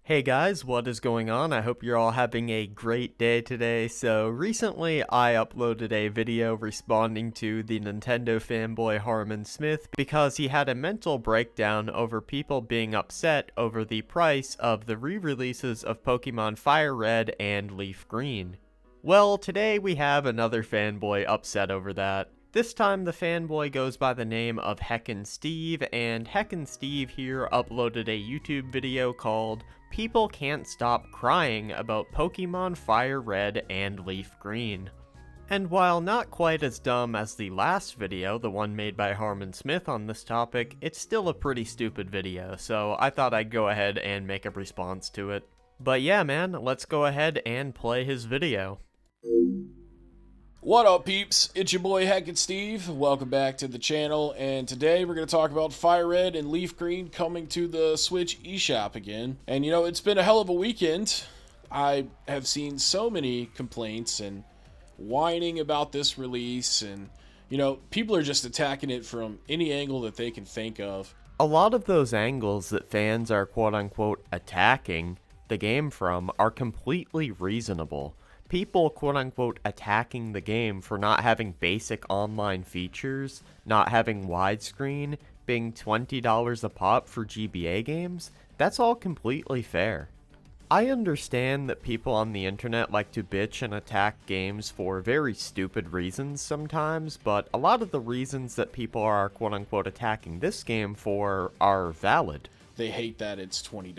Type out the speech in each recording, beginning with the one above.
Hey guys, what is going on? I hope you're all having a great day today. So recently I uploaded a video responding to the Nintendo fanboy Harmon Smith because he had a mental breakdown over people being upset over the price of the re-releases of Pokemon Fire Red and Leaf Green. Well, today we have another fanboy upset over that. This time the fanboy goes by the name of Heckin' Steve, and Heckin' Steve here uploaded a YouTube video called People Can't Stop Crying about Pokemon Fire Red and Leaf Green. And while not quite as dumb as the last video, the one made by Harmon Smith on this topic, it's still a pretty stupid video, so I thought I'd go ahead and make a response to it. But yeah man, let's go ahead and play his video. What up peeps, it's your boy Heckin' Steve, welcome back to the channel, and today we're going to talk about Fire Red and Leaf Green coming to the Switch eShop again. And you know, it's been a hell of a weekend. I have seen so many complaints and whining about this release, and you know, people are just attacking it from any angle that they can think of. A lot of those angles that fans are quote-unquote attacking the game from are completely reasonable. People quote-unquote attacking the game for not having basic online features, not having widescreen, being $20 a pop for GBA games, that's all completely fair. I understand that people on the internet like to bitch and attack games for very stupid reasons sometimes, but a lot of the reasons that people are quote-unquote attacking this game for are valid. They hate that it's $20.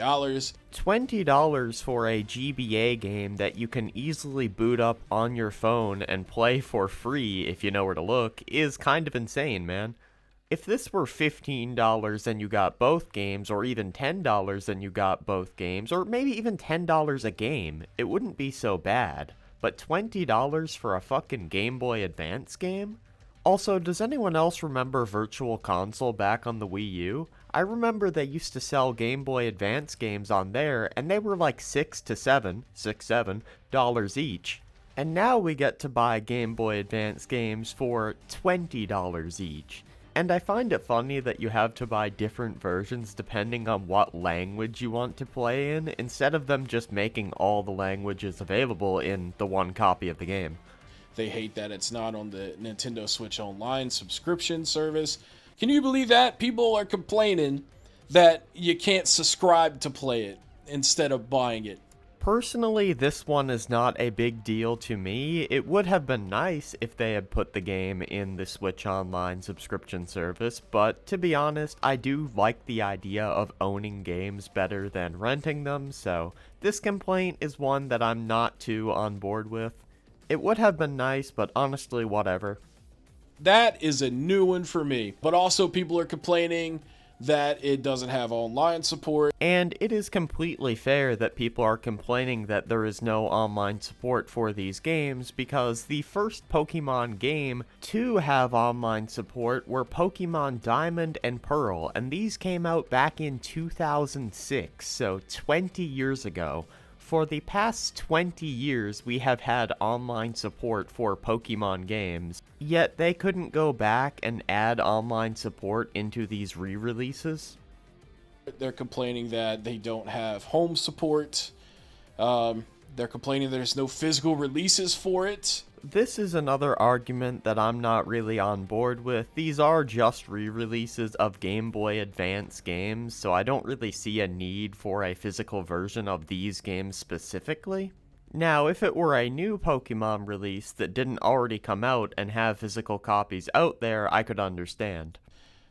$20 for a GBA game that you can easily boot up on your phone and play for free if you know where to look is kind of insane, man. If this were $15 and you got both games, or even $10 and you got both games, or maybe even $10 a game, it wouldn't be so bad. But $20 for a fucking Game Boy Advance game? Also, does anyone else remember Virtual Console back on the Wii U? I remember they used to sell Game Boy Advance games on there, and they were like $6 to $7 each. And now we get to buy Game Boy Advance games for $20 each. And I find it funny that you have to buy different versions depending on what language you want to play in, instead of them just making all the languages available in the one copy of the game. They hate that it's not on the Nintendo Switch Online subscription service. Can you believe that? People are complaining that you can't subscribe to play it instead of buying it. Personally, this one is not a big deal to me. It would have been nice if they had put the game in the Switch Online subscription service, but to be honest, I do like the idea of owning games better than renting them, so this complaint is one that I'm not too on board with. It would have been nice, but honestly, whatever. That is a new one for me. But also people are complaining that it doesn't have online support. And it is completely fair that people are complaining that there is no online support for these games, because the first Pokemon game to have online support were Pokemon Diamond and Pearl, and these came out back in 2006, so 20 years ago. For the past 20 years, we have had online support for Pokemon games, yet they couldn't go back and add online support into these re-releases. They're complaining that they don't have home support. They're complaining there's no physical releases for it. This is another argument that I'm not really on board with. These are just re-releases of Game Boy Advance games, so I don't really see a need for a physical version of these games specifically. Now, if it were a new Pokemon release that didn't already come out and have physical copies out there, I could understand.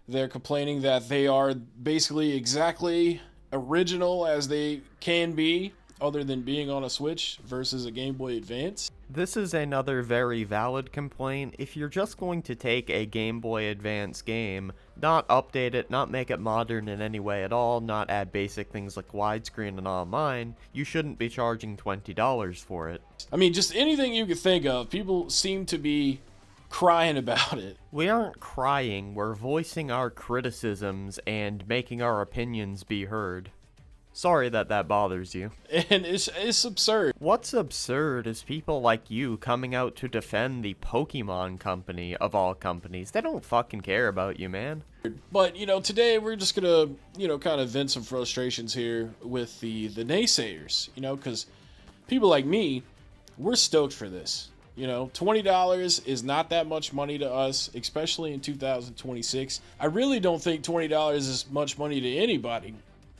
They're complaining that they are basically exactly original as they can be, other than being on a Switch versus a Game Boy Advance. This is another very valid complaint. If you're just going to take a Game Boy Advance game, not update it, not make it modern in any way at all, not add basic things like widescreen and online, you shouldn't be charging $20 for it. I mean, just anything you could think of, people seem to be crying about it. We aren't crying, we're voicing our criticisms and making our opinions be heard. Sorry that that bothers you. And it's absurd. What's absurd is people like you coming out to defend the Pokemon company of all companies. They don't fucking care about you, man. But, you know, today we're just gonna, you know, kind of vent some frustrations here with the naysayers, you know, because people like me, we're stoked for this. You know, $20 is not that much money to us, especially in 2026. I really don't think $20 is much money to anybody.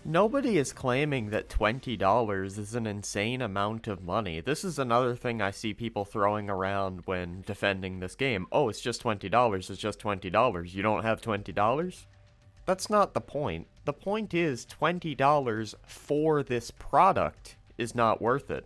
Nobody is claiming that $20 is an insane amount of money. This is another thing I see people throwing around when defending this game. Oh, it's just $20, it's just $20. You don't have $20? That's not the point. The point is $20 for this product is not worth it.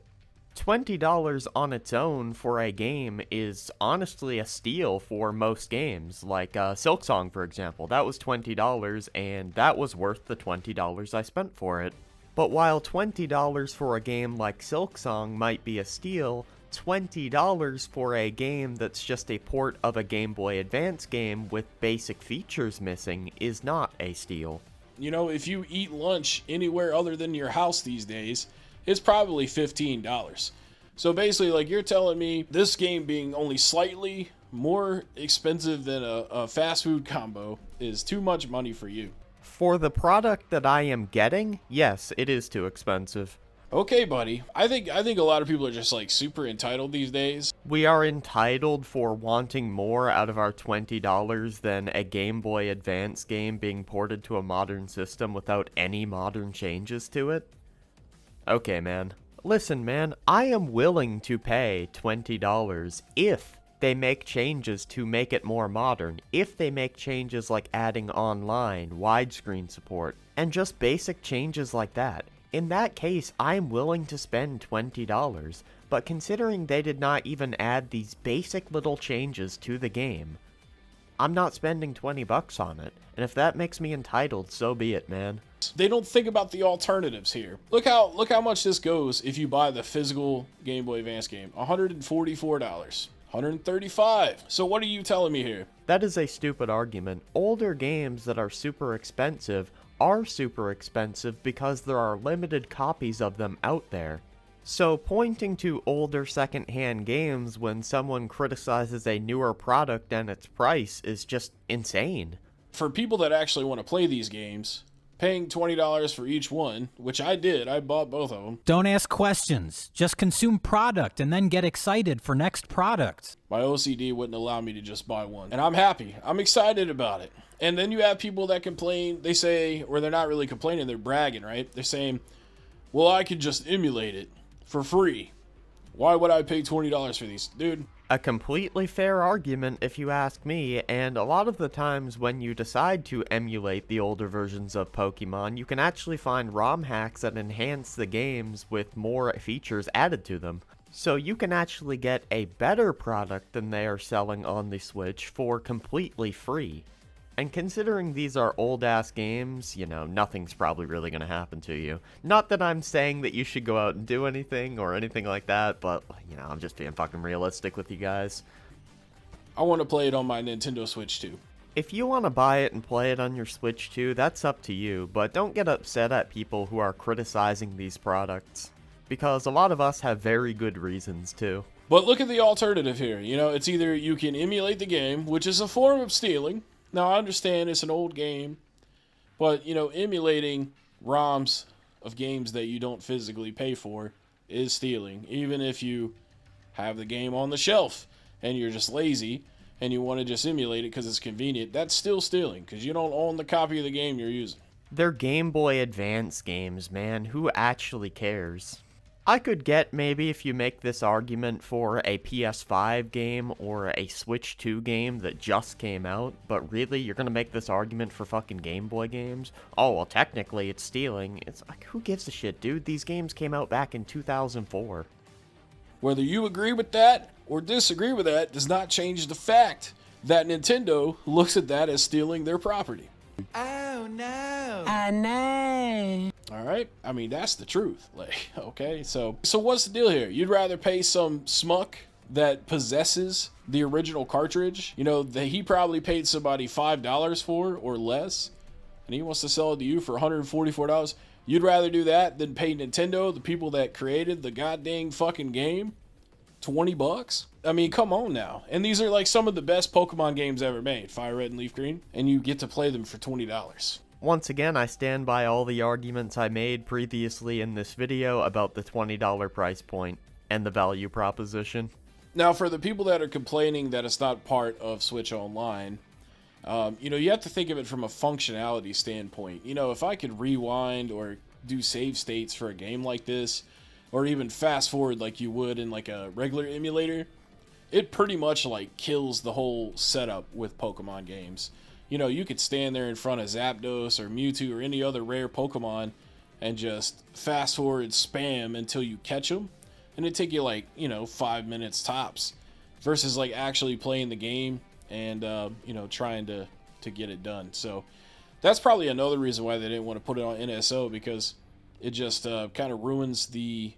$20 on its own for a game is honestly a steal for most games, like Silksong, for example. That was $20, and that was worth the $20 I spent for it. But while $20 for a game like Silksong might be a steal, $20 for a game that's just a port of a Game Boy Advance game with basic features missing is not a steal. You know, if you eat lunch anywhere other than your house these days, it's probably $15. So basically, like, you're telling me this game being only slightly more expensive than a fast food combo is too much money for you. For the product that I am getting, yes, it is too expensive. Okay, buddy. I think a lot of people are just like super entitled these days. We are entitled for wanting more out of our $20 than a Game Boy Advance game being ported to a modern system without any modern changes to it. Okay, man. Listen, man, I am willing to pay $20 if they make changes to make it more modern, if they make changes like adding online, widescreen support, and just basic changes like that. In that case, I'm willing to spend $20, but considering they did not even add these basic little changes to the game, I'm not spending $20 on it, and if that makes me entitled, so be it, man. They don't think about the alternatives here. Look how much this goes if you buy the physical Game Boy Advance game. $144. $135. So what are you telling me here? That is a stupid argument. Older games that are super expensive because there are limited copies of them out there. So pointing to older secondhand games when someone criticizes a newer product and its price is just insane. For people that actually want to play these games, paying $20 for each one, which I did, I bought both of them. Don't ask questions. Just consume product and then get excited for next product. My OCD wouldn't allow me to just buy one. And I'm happy. I'm excited about it. And then you have people that complain, they say, or they're not really complaining, they're bragging, right? They're saying, well, I could just emulate it for free. Why would I pay $20 for these? Dude. A completely fair argument if you ask me, and a lot of the times when you decide to emulate the older versions of Pokemon, you can actually find ROM hacks that enhance the games with more features added to them. So you can actually get a better product than they are selling on the Switch for completely free. And considering these are old-ass games, you know, nothing's probably really going to happen to you. Not that I'm saying that you should go out and do anything or anything like that, but, you know, I'm just being fucking realistic with you guys. I want to play it on my Nintendo Switch too. If you want to buy it and play it on your Switch too, that's up to you, but don't get upset at people who are criticizing these products. Because a lot of us have very good reasons too. But look at the alternative here. You know, it's either you can emulate the game, which is a form of stealing. Now, I understand it's an old game, but, you know, emulating ROMs of games that you don't physically pay for is stealing. Even if you have the game on the shelf and you're just lazy and you want to just emulate it because it's convenient, that's still stealing because you don't own the copy of the game you're using. They're Game Boy Advance games, man. Who actually cares? I could get maybe if you make this argument for a PS5 game or a Switch 2 game that just came out, but really, you're gonna make this argument for fucking Game Boy games? Oh, well, technically, it's stealing. It's like, who gives a shit, dude? These games came out back in 2004. Whether you agree with that or disagree with that does not change the fact that Nintendo looks at that as stealing their property. Oh, no. I know. All right. I mean, that's the truth. Like, okay. So what's the deal here? You'd rather pay some schmuck that possesses the original cartridge, you know, that he probably paid somebody $5 for or less, and he wants to sell it to you for $144. You'd rather do that than pay Nintendo, the people that created the goddamn fucking game, $20? I mean, come on now. And these are like some of the best Pokemon games ever made, Fire Red and Leaf Green, and you get to play them for $20. Once again, I stand by all the arguments I made previously in this video about the $20 price point and the value proposition. Now, for the people that are complaining that it's not part of Switch Online, you have to think of it from a functionality standpoint. If I could rewind or do save states for a game like this, or even fast forward like you would in like a regular emulator, it pretty much like kills the whole setup with Pokemon games. You could stand there in front of Zapdos or Mewtwo or any other rare Pokemon and just fast forward spam until you catch them. And it'd take you like, 5 minutes tops versus like actually playing the game and, trying to get it done. So that's probably another reason why they didn't want to put it on NSO, because it just kind of ruins the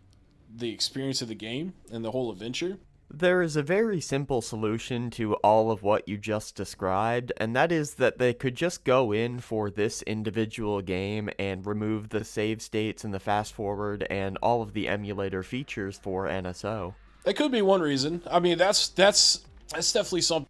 experience of the game and the whole adventure. There is a very simple solution to all of what you just described, and that is that they could just go in for this individual game and remove the save states and the fast forward and all of the emulator features for NSO. That could be one reason. I mean, that's definitely something